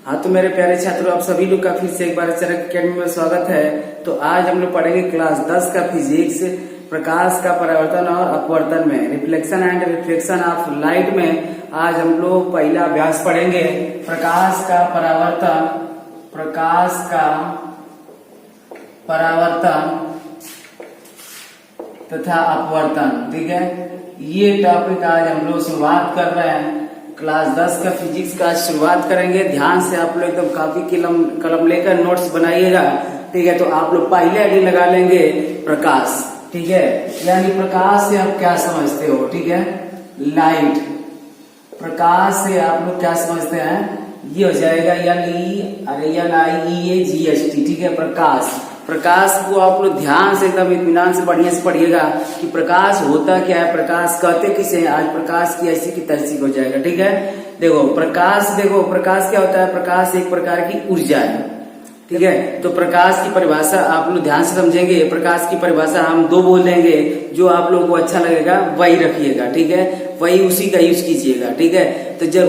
हाँ तो मेरे प्यारे छात्रों, आप सभी लोग का फिर से एक बार चरक अकेडमी में स्वागत है। तो आज हम लोग पढ़ेंगे क्लास 10 का फिजिक्स, प्रकाश का परावर्तन और अपवर्तन में, reflection and reflection of light में। आज हम लोग पहला अभ्यास पढ़ेंगे, प्रकाश का परावर्तन तथा अपवर्तन। ठीक है, ये टॉपिक आज हम लोग शुरुआत कर रहे हैं। क्लास 10 का फिजिक्स का शुरुआत करेंगे। ध्यान से आप लोग एकदम काफी कलम लेकर नोट्स बनाइएगा। ठीक है, तो आप लोग पहले हेडिंग लगा लेंगे प्रकाश। ठीक है, यानी प्रकाश से आप क्या समझते हो? ठीक है, लाइट। प्रकाश से आप लोग क्या समझते हैं? ये हो जाएगा LIEGHT। ठीक है, प्रकाश को आप लोग ध्यान से एकदम इत्मीनान से बढ़िया से पढ़िएगा कि प्रकाश होता क्या है, प्रकाश कहते किसे हैं। आज प्रकाश की ऐसी की तैसी हो जाएगा। ठीक है, देखो प्रकाश क्या होता है? प्रकाश एक प्रकार की ऊर्जा है। ठीक है, तो प्रकाश की परिभाषा आप लोग ध्यान से समझेंगे। प्रकाश की परिभाषा हम दो बोल देंगे, जो आप लोगों को अच्छा लगेगा वही रखिएगा। ठीक है, वही उसी का यूज कीजिएगा। ठीक है, तो जब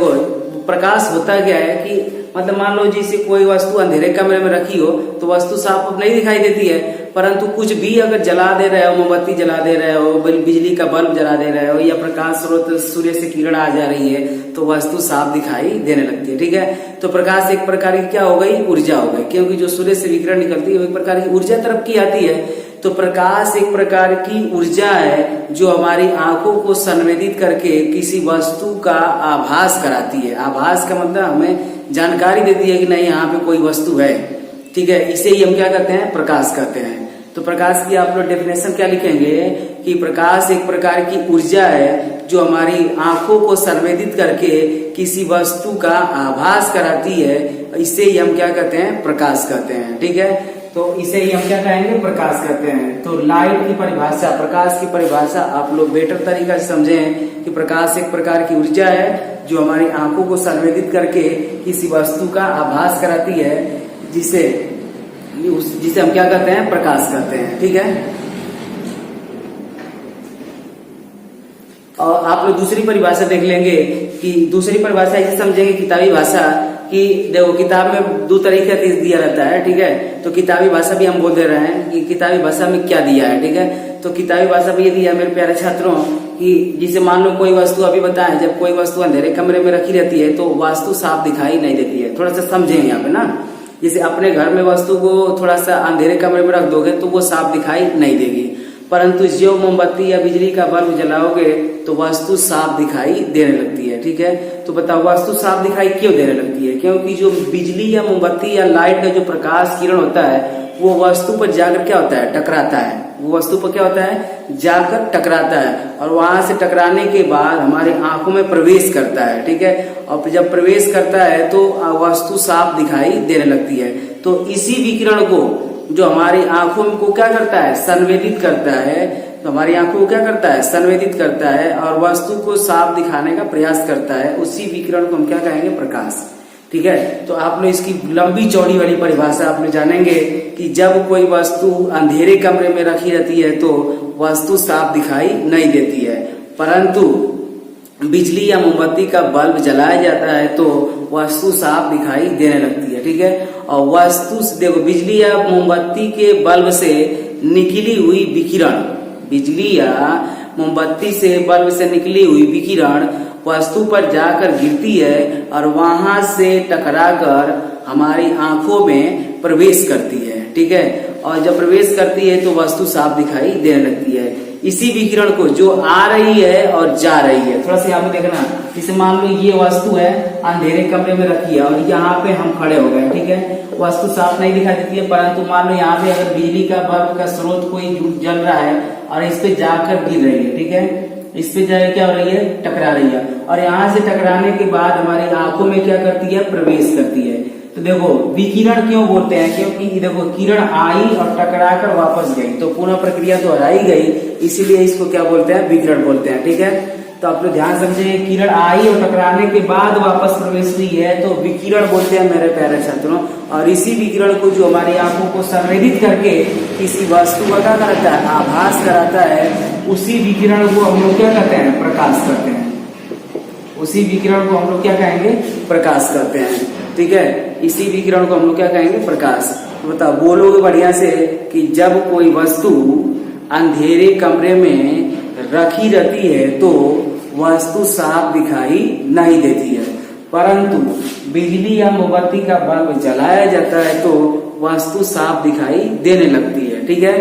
प्रकाश होता क्या है कि मतलब मान लो जैसे कोई वस्तु अंधेरे कमरे में रखी हो तो वस्तु साफ नहीं दिखाई देती है, परंतु कुछ भी अगर जला दे रहे हो, मोमबत्ती जला दे रहे हो, बिजली का बल्ब जला दे रहे हो, या प्रकाश स्रोत सूर्य से किरण आ जा रही है तो वस्तु साफ दिखाई देने लगती है। ठीक है, तो प्रकाश एक प्रकार की क्या हो गई? ऊर्जा हो गई, क्योंकि जो सूर्य से विकिरण निकलती है वो एक प्रकार की ऊर्जा तरफ की आती है। तो प्रकाश एक प्रकार की ऊर्जा है जो हमारी आंखों को संवेदित करके किसी वस्तु का आभास कराती है। आभास का मतलब हमें जानकारी देती है कि नहीं यहाँ पे कोई वस्तु है। ठीक है, इसे ही हम क्या कहते हैं? प्रकाश कहते हैं। तो प्रकाश की आप लोग डेफिनेशन क्या लिखेंगे कि प्रकाश एक प्रकार की ऊर्जा है जो हमारी आंखों को संवेदित करके किसी वस्तु का आभास कराती है। इसे ही हम क्या कहते हैं? प्रकाश कहते हैं। ठीक है, तो इसे ही हम क्या कहेंगे? प्रकाश कहते हैं। तो लाइट की परिभाषा, प्रकाश की परिभाषा आप लोग बेटर तरीका से समझें कि प्रकाश एक प्रकार की ऊर्जा है जो हमारी आंखों को संवेदित करके किसी वस्तु का आभास कराती है, जिसे हम क्या कहते हैं? प्रकाश कहते हैं। ठीक है, और आप लोग दूसरी परिभाषा देख लेंगे कि दूसरी परिभाषा ऐसे समझेंगे किताबी भाषा कि देखो किताब में दो तरीके से दिया रहता है। ठीक है, तो किताबी भाषा भी हम बोल दे रहे हैं कि किताबी भाषा में क्या दिया है। ठीक है, तो किताबी भाषा में ये दिया मेरे प्यारे छात्रों कि जिसे मान लो कोई वस्तु अभी बताएं, जब कोई वस्तु अंधेरे कमरे में रखी रहती है तो वस्तु साफ दिखाई नहीं देती है। थोड़ा सा समझेंगे यहाँ पे ना, जैसे अपने घर में वस्तु को थोड़ा सा अंधेरे कमरे में रख दोगे तो वो साफ दिखाई नहीं देगी, परंतु जो मोमबत्ती या बिजली का बल्ब जलाओगे तो वस्तु साफ दिखाई देने लगती है। ठीक है, तो बताओ वस्तु साफ दिखाई क्यों देने लगती है? क्योंकि जो बिजली या मोमबत्ती या लाइट का जो प्रकाश किरण होता है वो वस्तु पर जाकर क्या होता है? टकराता है। वो वस्तु पर क्या होता है? जाकर टकराता है, और वहां से टकराने के बाद हमारी आंखों में प्रवेश करता है। ठीक है, और जब प्रवेश करता है तो वस्तु साफ दिखाई देने लगती है। तो इसी विकिरण को जो हमारी आंखों को क्या करता है? संवेदित करता है। तो हमारी आंखों को क्या करता है? संवेदित करता है और वस्तु को साफ दिखाने का प्रयास करता है। उसी विकिरण को हम क्या कहेंगे? प्रकाश। ठीक है, तो आप लोग इसकी लंबी चौड़ी वाली परिभाषा आप लोग जानेंगे कि जब कोई वस्तु अंधेरे कमरे में रखी रहती है तो वस्तु साफ दिखाई नहीं देती है, परंतु बिजली या मोमबत्ती का बल्ब जलाया जाता है तो वस्तु साफ दिखाई देने लगती है। ठीक है, और वस्तु देखो बिजली या मोमबत्ती के बल्ब से निकली हुई विकिरण, बिजली या मोमबत्ती से बल्ब से निकली हुई विकिरण वस्तु पर जाकर गिरती है और वहां से टकराकर हमारी आंखों में प्रवेश करती है। ठीक है, और जब प्रवेश करती है तो वस्तु साफ दिखाई देने लगती है। इसी विकिरण को जो आ रही है और जा रही है, थोड़ा सा यहाँ पे देखना। जैसे मान लो ये वस्तु है अंधेरे कमरे में रखी है और यहाँ पे हम खड़े हो गए। ठीक है, वस्तु साफ नहीं दिखाई देती है, परंतु मान लो यहाँ पे अगर बिजली का बल्ब का स्रोत कोई जल रहा है और इस पे जाकर गिर रही है। ठीक है, इस पे जाकर क्या हो रही है? टकरा रही है, और यहाँ से टकराने के बाद हमारी आंखों में क्या करती है? प्रवेश करती है। तो देखो विकिरण क्यों बोलते हैं? क्योंकि देखो किरण आई और टकरा कर वापस गई, तो पूर्ण प्रक्रिया तो हराई गई, इसीलिए इसको क्या बोलते हैं? विकिरण बोलते हैं। ठीक है, तो आप लोग ध्यान समझे, किरण आई और टकराने के बाद वापस प्रवेश हुई है तो विकिरण बोलते हैं मेरे प्यारे छात्रों। और इसी विकिरण को जो हमारी आंखों को संवेदित करके किसी वस्तु का क्या कराता है? आभास कराता है, उसी विकिरण को हम लोग क्या कहते हैं? प्रकाश कहते हैं। उसी विकिरण को हम लोग क्या कहेंगे? प्रकाश कहते हैं। ठीक है, इसी विकिरण को हम लोग क्या कहेंगे, प्रकाश। तो बताओ, बोलोगे बढ़िया से कि जब कोई वस्तु अंधेरे कमरे में रखी रहती है तो वस्तु साफ दिखाई नहीं देती है, परंतु बिजली या मोमबत्ती का बल्ब जलाया जाता है तो वस्तु साफ दिखाई देने लगती है। ठीक है,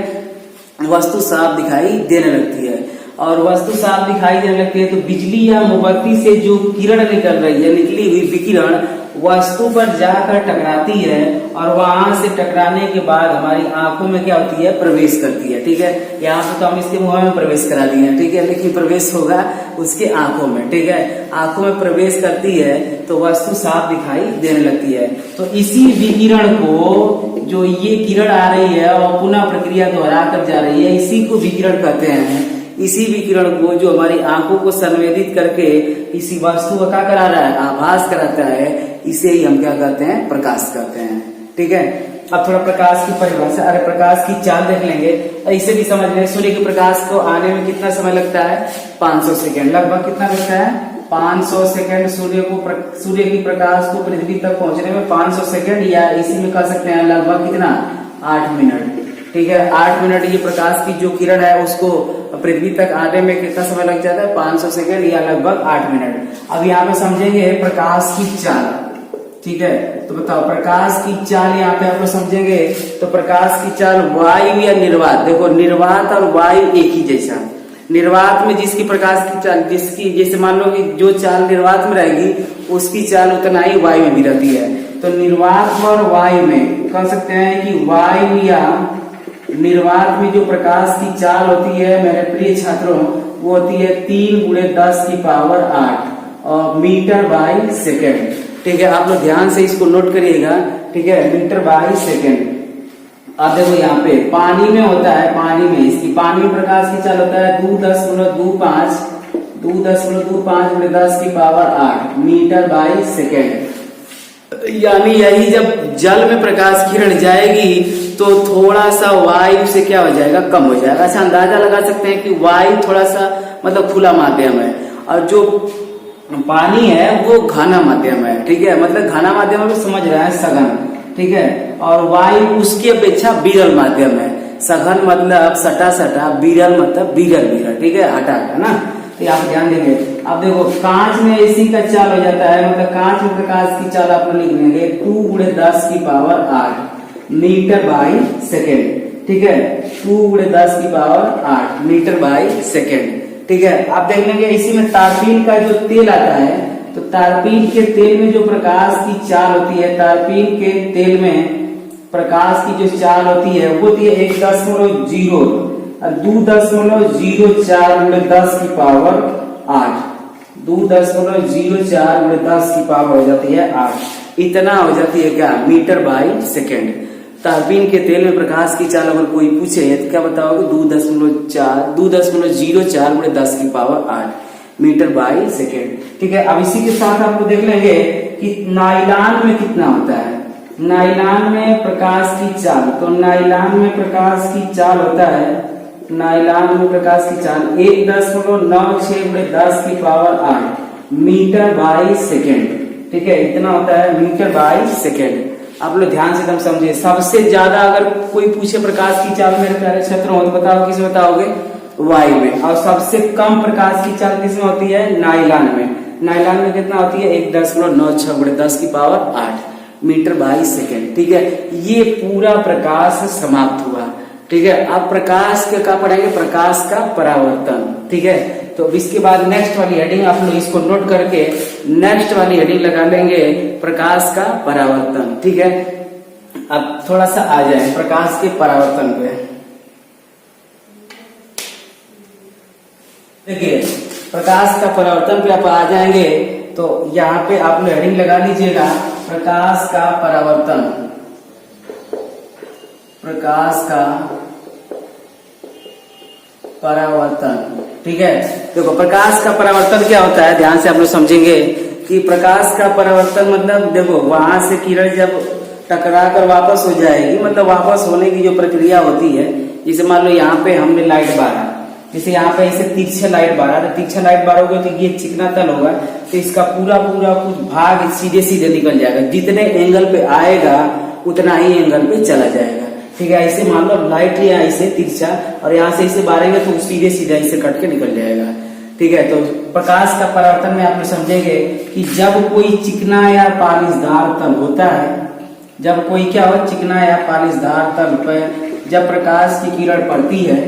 वस्तु साफ दिखाई देने लगती है। और वस्तु साफ दिखाई देने लगती है तो बिजली या मोमबत्ती से जो किरण निकल रही है, निकली हुई विकिरण वस्तु पर जाकर टकराती है और वहां से टकराने के बाद हमारी आंखों में क्या होती है, प्रवेश करती है। ठीक है, यहाँ पे तो हम इसके मुंह में प्रवेश करा दिए हैं। ठीक है, लेकिन प्रवेश होगा उसके आंखों में। ठीक है, आंखों में प्रवेश करती है तो वस्तु साफ दिखाई देने लगती है। तो इसी विकिरण को, जो ये किरण आ रही है और पुनः प्रक्रिया दोहरा कर जा रही है, इसी को विकिरण कहते हैं। इसी विकिरण को जो हमारी आंखों को संवेदित करके इसी वस्तु का क्या करा रहा है, आभास कराता है, इसे ही हम क्या कहते हैं, प्रकाश कहते हैं। ठीक है, अब थोड़ा प्रकाश की परिभाषा, अरे प्रकाश की चाल देख लेंगे और इसे भी समझ लेंगे। सूर्य के प्रकाश को आने में कितना समय लगता है, 500 सेकेंड। लगभग कितना लगता है, 500 सेकेंड। सूर्य की प्रकाश को पृथ्वी तक पहुंचने में 500 सेकेंड, या इसी में कह सकते हैं लगभग कितना, 8 मिनट। ठीक है, 8 मिनट ये प्रकाश की जो किरण है उसको पृथ्वी तक आने में कितना समय लग जाता है, 500 सेकेंड या लगभग 8 मिनट। अब यहाँ पे समझेंगे प्रकाश की चाल। ठीक है, तो बताओ प्रकाश की चाल यहाँ पे आप लोग समझेंगे तो प्रकाश की चाल वायु या निर्वात, देखो निर्वात और वायु एक ही जैसा। निर्वात में जिसकी प्रकाश की चाल, जिसकी जैसे मान लो कि जो चाल निर्वात में रहेगी उसकी चाल उतना ही वायु में भी रहती है। तो निर्वात और वायु में कह सकते हैं कि वायु या निर्वात में जो प्रकाश की चाल होती है मेरे प्रिय छात्रों, वो होती है 3 × 10⁸ मीटर बाई सेकेंड। ठीक है, आप लोग ध्यान से इसको नोट करिएगा। ठीक है, मीटर बाई सेकेंड। अब देखो यहाँ पे पानी में होता है, पानी में इसकी पानी में प्रकाश की चाल होता है 2.25 × 10⁸ मीटर बाई सेकेंड। यानी यही जब जल में प्रकाश किरण जाएगी तो थोड़ा सा वायु से क्या हो जाएगा, कम हो जाएगा। अच्छा, अंदाजा लगा सकते हैं कि वायु थोड़ा सा मतलब खुला माध्यम है और जो पानी है वो घना माध्यम है। ठीक है, मतलब घना माध्यम में समझ रहा है, सघन। ठीक है, और वायु उसकी अपेक्षा विरल माध्यम है। सघन मतलब सटा सटा, विरल मतलब विरल। ठीक है, हटा है ना, तो आप ध्यान देंगे। अब देखो कांच में इसी का चाल हो जाता है, मतलब कांच में प्रकाश की चाल आप लिख लेंगे 2 × 10⁸ मीटर बाई सेकेंड। ठीक है, 2 × 10⁸ मीटर बाई सेकेंड। ठीक है, आप देख लेंगे इसी में तारपीन का जो तेल आता है, तो तारपीन के तेल में जो प्रकाश की चाल होती है, तारपीन के तेल में प्रकाश की जो चाल होती है वो होती है 1.0 और 2.04 × 10⁸ 2.04 × 10⁸ हो जाती है 8। इतना हो जाती है क्या, मीटर बाई सेकेंड। तारपीन के तेल में प्रकाश की चाल अगर कोई पूछे तो क्या बताओगे, 2.04 × 10⁸ मीटर बाई सेकेंड। ठीक है, अब इसी के साथ आप लोग देख लेंगे कि नायलॉन में कितना होता है। नायलॉन में प्रकाश की चाल, तो नायलॉन में प्रकाश की चाल होता है, नायलॉन में प्रकाश की चाल 1.96 × 10⁸ मीटर बाई सेकेंड। ठीक है, इतना होता है मीटर बाई सेकेंड। आप लोग ध्यान से एकदम समझिए। सबसे ज्यादा अगर कोई पूछे प्रकाश की चाल मेरे प्यारे छात्रों तो बताओ किस बताओगे, वायु में। और सबसे कम प्रकाश की चाल किसमें होती है, नायलॉन में। नायलॉन में कितना होती है, 1.96 × 10⁸ मीटर बाई सेकेंड। ठीक है, ये पूरा प्रकाश समाप्त हुआ। ठीक है, अब प्रकाश का क्या पढ़ेंगे, प्रकाश का परावर्तन। ठीक है, तो इसके बाद नेक्स्ट वाली हेडिंग आप लोग इसको नोट करके नेक्स्ट वाली हेडिंग लगा लेंगे, प्रकाश का परावर्तन। ठीक है, अब थोड़ा सा आ जाए प्रकाश के परावर्तन पे। देखिए प्रकाश का परावर्तन पे आप आ जाएंगे तो यहाँ पे आप लोग हेडिंग लगा लीजिएगा, प्रकाश का परावर्तन। प्रकाश का परावर्तन। ठीक है, देखो प्रकाश का परावर्तन क्या होता है, ध्यान से आप लोग समझेंगे कि प्रकाश का परावर्तन मतलब देखो वहां से किरण जब टकरा कर वापस हो जाएगी, मतलब वापस होने की जो प्रक्रिया होती है, जैसे मान लो यहाँ पे हमने लाइट बारा, जैसे यहाँ पे इसे तिरछा लाइट बारा, तो तिरछा लाइट बारोगे तो ये चिकना तल होगा, तो इसका पूरा पूरा कुछ भाग सीधे सीधे निकल जाएगा, जितने एंगल पे आएगा उतना ही एंगल पे चला जाएगा। ठीक है, ऐसे मान लो लाइट यहाँ ऐसे तिरछा और यहाँ से इसे बारेंगे तो सीधे सीधे इसे कट के निकल जाएगा। ठीक है, तो प्रकाश का परावर्तन में आप समझेंगे कि जब कोई चिकना या पालिशदार तल होता है, जब कोई क्या हो चिकना या पालिशदार तल पर जब प्रकाश की किरण पड़ती है,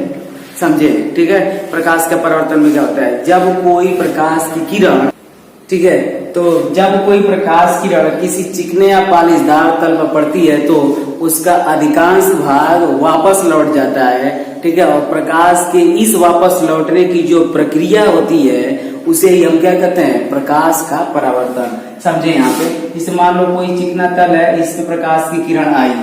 समझे। ठीक है, प्रकाश का परावर्तन में क्या होता है, जब कोई प्रकाश की किरण, ठीक है, तो जब कोई प्रकाश किरण किसी चिकने या पालिशदार तल पर पड़ती है तो उसका अधिकांश भाग वापस लौट जाता है। ठीक है, और प्रकाश के इस वापस लौटने की जो प्रक्रिया होती है उसे ही हम क्या कहते हैं, प्रकाश का परावर्तन। समझे, यहाँ पे जैसे मान लो कोई चिकना तल है, इस पे प्रकाश की किरण आई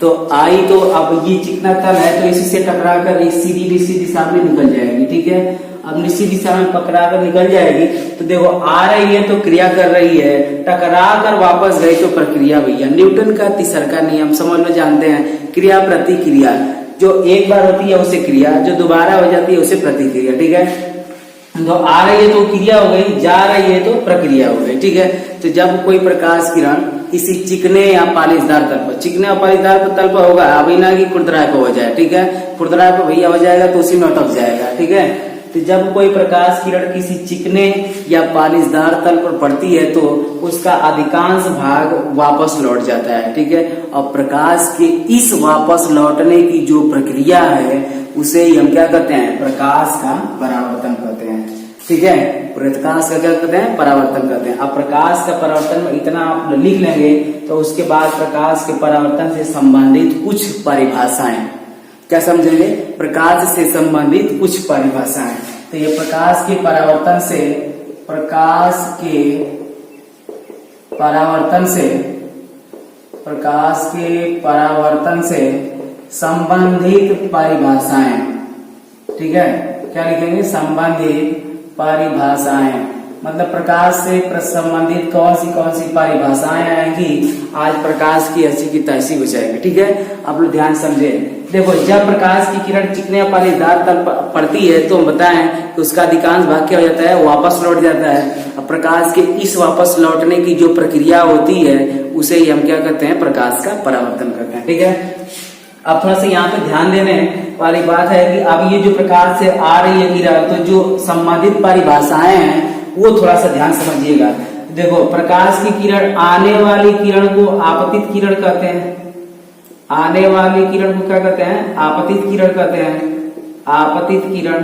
तो अब ये चिकना तल है तो इसी से टकरा कर एक सीधी निश्चित दिशा में निकल जाएगी। ठीक है, अब निश्चित दिशा में पकड़ा कर निकल जाएगी तो देखो आ रही है तो क्रिया कर रही है, टकरा कर वापस गई तो प्रक्रिया। भैया न्यूटन का तीसरा नियम समझ लो, जानते हैं, क्रिया प्रतिक्रिया, जो एक बार होती है उसे क्रिया, जो दोबारा हो जाती है उसे प्रतिक्रिया। ठीक है, तो आ रही है तो क्रिया हो गई, जा रही है तो प्रक्रिया हो गई। ठीक है, तो जब कोई प्रकाश किरण किसी चिकने या पालिशदार तल पर, चिकने और पालिशदार तल पर होगा, अभी ना कि खुरदराए पर हो जाए। ठीक है, खुरदराए पर भैया हो जाएगा तो उसी में अटक जाएगा। ठीक है, तो जब कोई प्रकाश किरण किसी चिकने या पालिशदार तल पर पड़ती है तो उसका अधिकांश भाग वापस लौट जाता है। ठीक है, और प्रकाश के इस वापस लौटने की जो प्रक्रिया है उसे ही हम क्या कहते हैं, प्रकाश का परावर्तन कहते हैं। ठीक है, प्रकाश का क्या कहते हैं, परावर्तन कहते हैं। अब प्रकाश का परावर्तन में इतना आप लिख लेंगे तो उसके बाद प्रकाश के परावर्तन से संबंधित कुछ परिभाषाएं क्या समझेंगे, प्रकाश से संबंधित कुछ परिभाषाएं। तो ये प्रकाश के परावर्तन से संबंधित परिभाषाएं। ठीक है, क्या लिखेंगे, संबंधित परिभाषाएं, मतलब प्रकाश से संबंधित कौन सी परिभाषाएं आएंगी, आज प्रकाश की ऐसी की तैसी हो जाएगी। ठीक है, आप लोग ध्यान समझे। देखो, जब प्रकाश की किरण चिकने या पालिशदार तल पर पड़ती है तो हम बताएं कि उसका अधिकांश भाग क्या हो जाता है, वापस लौट जाता है। अब प्रकाश के इस वापस लौटने की जो प्रक्रिया होती है उसे ही हम क्या कहते हैं, प्रकाश का परावर्तन करते हैं। ठीक है, अब थोड़ा सा यहाँ पे ध्यान देने वाली बात है कि अब ये जो प्रकाश से आ रही है किरण, तो जो संबंधित परिभाषाएं हैं वो थोड़ा सा ध्यान समझिएगा। देखो, प्रकाश की किरण, आने वाली किरण को आपतित किरण कहते हैं। आने वाली किरण को क्या कहते हैं, आपतित किरण कहते हैं। आपतित किरण,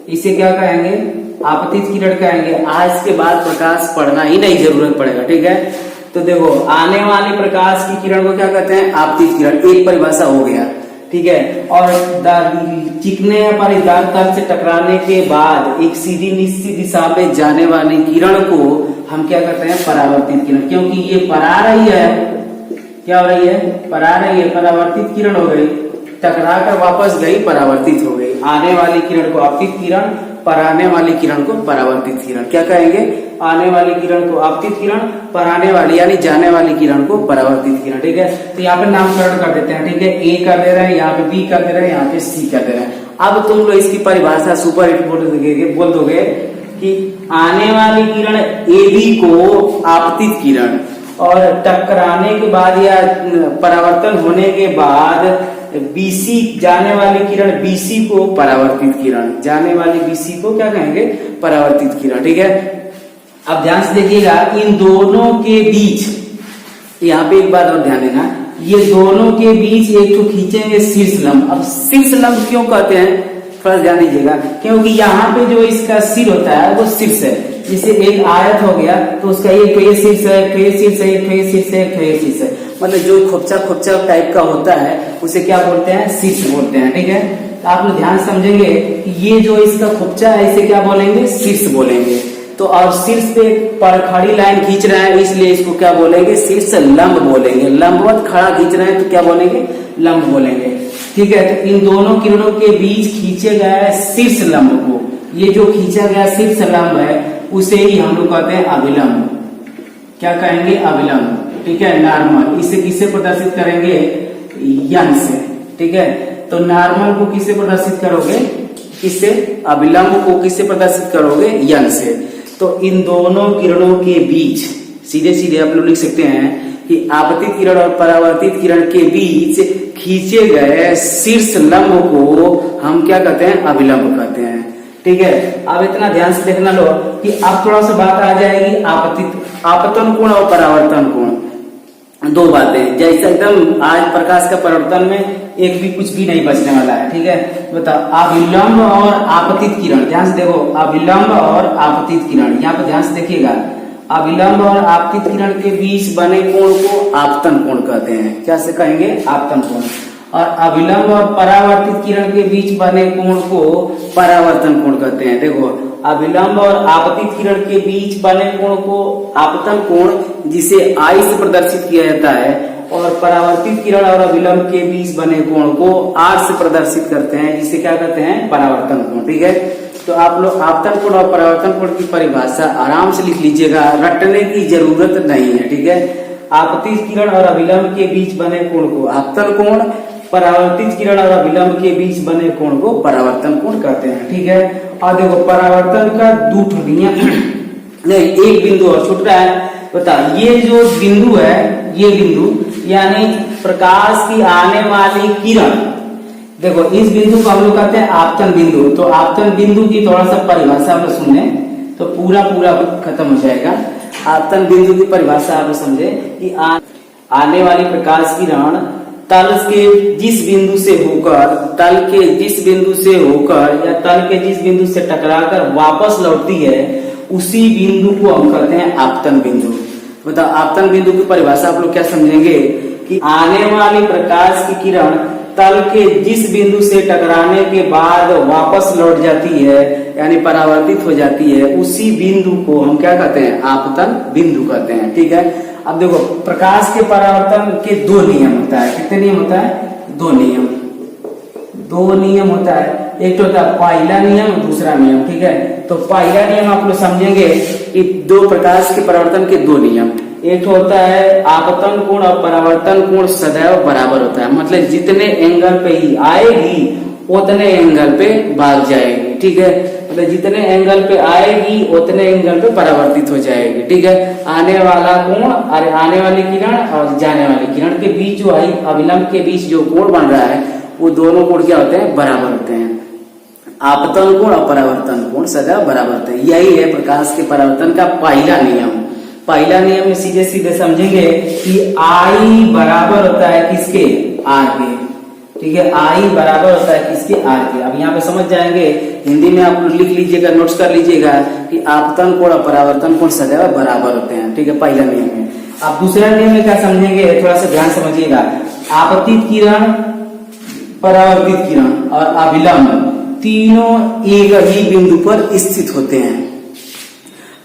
इसे क्या कहेंगे, आपतित किरण कहेंगे। आज के बाद प्रकाश पढ़ना ही नहीं जरूरत पड़ेगा। ठीक है, तो देखो, आने वाली प्रकाश की किरण को क्या कहते हैं, आपतित किरण, एक परिभाषा हो गया। ठीक है, और चिकने या पालिशदार तल से टकराने के बाद एक सीधी निश्चित दिशा में जाने वाली किरण को हम क्या कहते हैं, परावर्तित किरण, क्योंकि ये परा रही है, क्या हो रही है, परा रही है, परावर्तित किरण हो गई, टकरा कर वापस गई, परावर्तित हो गई। आने वाली किरण को आपतित किरण, पराने वाली किरण को परावर्तित किरण। क्या कहेंगे, आने वाली किरण को आपतित किरण, पराने वाली यानी जाने वाली किरण को परावर्तित किरण। ठीक है, तो यहाँ पे नामकरण कर देते हैं। ठीक है, ए कर दे रहे हैं, यहाँ पे बी कर दे रहे हैं, यहाँ पे सी कर दे रहे हैं। अब तुम लोग इसकी परिभाषा सुपर हिट बोल दोगे कि आने वाली किरण ए बी को आपतित किरण, और टकराने के बाद या परावर्तन होने के बाद बीसी, जाने वाली किरण बीसी को परावर्तित किरण, जाने वाली बीसी को क्या कहेंगे, परावर्तित किरण। ठीक है, अब ध्यान से देखिएगा, इन दोनों के बीच, यहाँ पे एक बात और ध्यान देना, ये दोनों के बीच एक तो खींचेंगे शीर्ष लंब। अब शीर्ष लंब क्यों कहते हैं, थोड़ा ध्यान दीजिएगा, क्योंकि यहाँ पे जो इसका सिर होता है वो शीर्ष है। जैसे एक आयत हो गया तो उसका एक शीर्ष है, एक शीर्ष है, एक शीर्ष है, एक शीर्ष है, मतलब जो खोपचा टाइप का होता है उसे क्या बोलते हैं, शीर्ष बोलते हैं। ठीक है, तो आप लोग ध्यान समझेंगे कि ये जो इसका खोपचा है इसे क्या बोलेंगे, शीर्ष बोलेंगे। तो और शीर्ष पे पर खड़ी लाइन खींच रहे हैं इसलिए इसको क्या बोलेंगे, शीर्ष लंब बोलेंगे। लंबवत खड़ा खींच रहे हैं तो क्या बोलेंगे, लंब बोलेंगे। ठीक है, तो इन दोनों किरणों के बीच खींचे गए शीर्ष लंब को, ये जो खींचा गया शीर्ष लंब है उसे ही हम लोग कहते हैं अभिलंब। क्या कहेंगे, अभिलंब। ठीक है, नॉर्मल, इसे किससे प्रदर्शित करेंगे, यंग से। ठीक है, तो नॉर्मल को किससे प्रदर्शित करोगे, किससे, अविलंब को किससे प्रदर्शित करोगे, यंग से। तो इन दोनों किरणों के बीच सीधे सीधे आप लोग लिख सकते हैं कि आपतित किरण और परावर्तित किरण के बीच खींचे गए शीर्ष लंब को हम क्या कहते हैं, अविलंब कहते हैं। ठीक है, अब इतना ध्यान से देखना लो कि अब थोड़ा सा बात आ जाएगी आपतन कोण और परावर्तन कोण, दो बातें। जैसे एकदम आज प्रकाश का परावर्तन में एक भी कुछ भी नहीं बचने वाला है। ठीक है, बताओ अविलंब और आपतित किरण, ध्यान से देखो, अविलंब और आपतित किरण, यहाँ पर ध्यान से देखिएगा, अविलंब और आपतित किरण के बीच बने कोण को आपतन कोण कहते हैं। क्या से कहेंगे, आपतन कोण। और अविलंब और परावर्तित किरण के बीच बने कोण को परावर्तन कोण कहते हैं। देखो, अविलंब और आपतित किरण के बीच बने कोण को आपतन कोण, जिसे आई से प्रदर्शित किया जाता है, और परावर्तित किरण और अविलंब के बीच बने कोण को आर से प्रदर्शित करते हैं, जिसे क्या कहते हैं, परावर्तन कोण। ठीक है, तो आप लोग आपतन कोण और परावर्तन कोण की परिभाषा आराम से लिख लीजिएगा, रटने की जरूरत नहीं है। ठीक है, आपतित किरण और अविलंब के बीच बने कोण को आपतन कोण, परावर्तित किरण और अविलंब के बीच बने कोण को परावर्तन कोण कहते हैं। ठीक है, और देखो परावर्तन का दो नियम नहीं, एक बिंदु और छूट रहा है। बता, ये जो बिंदु है, ये बिंदु यानी प्रकाश की आने वाली किरण, देखो इस बिंदु को हम लोग कहते हैं आपतन बिंदु। तो आपतन बिंदु की थोड़ा सा परिभाषा आप सुन लें तो पूरा खत्म हो जाएगा। आपतन बिंदु की परिभाषा आप समझे कि आने वाली प्रकाश किरण तल के जिस बिंदु से होकर, तल के जिस बिंदु से होकर या तल के जिस बिंदु से टकराकर वापस लौटती है, उसी बिंदु को हम कहते हैं आपतन बिंदु। बताओ, आपतन बिंदु की परिभाषा आप लोग क्या समझेंगे कि आने वाली प्रकाश की किरण तल के जिस बिंदु से टकराने के बाद वापस लौट जाती है, यानी परावर्तित हो जाती है, उसी बिंदु को हम क्या कहते हैं, आपतन बिंदु कहते हैं। ठीक है, अब देखो प्रकाश के परावर्तन के दो नियम होता है। कितने नियम होता है, दो नियम होता है। एक तो होता है पहला नियम, दूसरा नियम। ठीक है, तो पहला नियम आप लोग समझेंगे कि दो प्रकाश के परावर्तन के दो नियम, एक होता है आपतन कोण और परावर्तन कोण सदैव बराबर होता है, मतलब जितने एंगल पे ही आएगी उतने एंगल पे भाग जाएगी। ठीक है, मतलब जितने एंगल पे आएगी उतने एंगल पे परावर्तित हो जाएगी। ठीक है, आने वाला कोण और आने वाली किरण और जाने वाली किरण के बीच जो अविलंब के बीच जो कोण बन रहा है, वो दोनों कोण क्या होते हैं, बराबर होते हैं। आपतन कोण और परावर्तन कोण सदैव बराबर होते हैं। यही है प्रकाश के परावर्तन का पहला नियम। पहला नियम में सीधे सीधे समझेंगे कि आई बराबर होता है किसके, आर के। ठीक है, आई बराबर होता है किसके, आर के। अब यहाँ पे समझ जाएंगे, हिंदी में आप लिख लीजिएगा, नोट्स कर लीजिएगा कि आपतन कोण और परावर्तन कोण सदैव बराबर होते हैं। ठीक है, पहला नियम है। अब दूसरा नियम में क्या समझेंगे, थोड़ा सा ध्यान समझिएगा। आपतित किरण, परावर्तित किरण और अविलंब तीनों एक ही बिंदु पर स्थित होते हैं।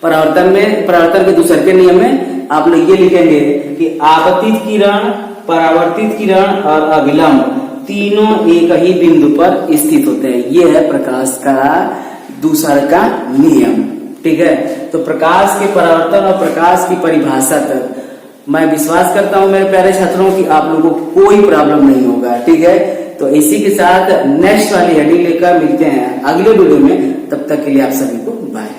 परावर्तन के दूसरे के नियम में आप लोग ये लिखेंगे कि आपतित किरण, परावर्तित किरण और अविलंब तीनों एक ही बिंदु पर स्थित होते हैं। ये है प्रकाश का दूसरा का नियम। ठीक है, तो प्रकाश के परावर्तन और प्रकाश की परिभाषा तक मैं विश्वास करता हूं मेरे प्यारे छात्रों की आप लोगों को कोई प्रॉब्लम नहीं होगा। ठीक है, तो इसी के साथ नेक्स्ट वाली हेडिंग लेकर मिलते हैं अगले वीडियो में। तब तक के लिए आप सभी को बाय।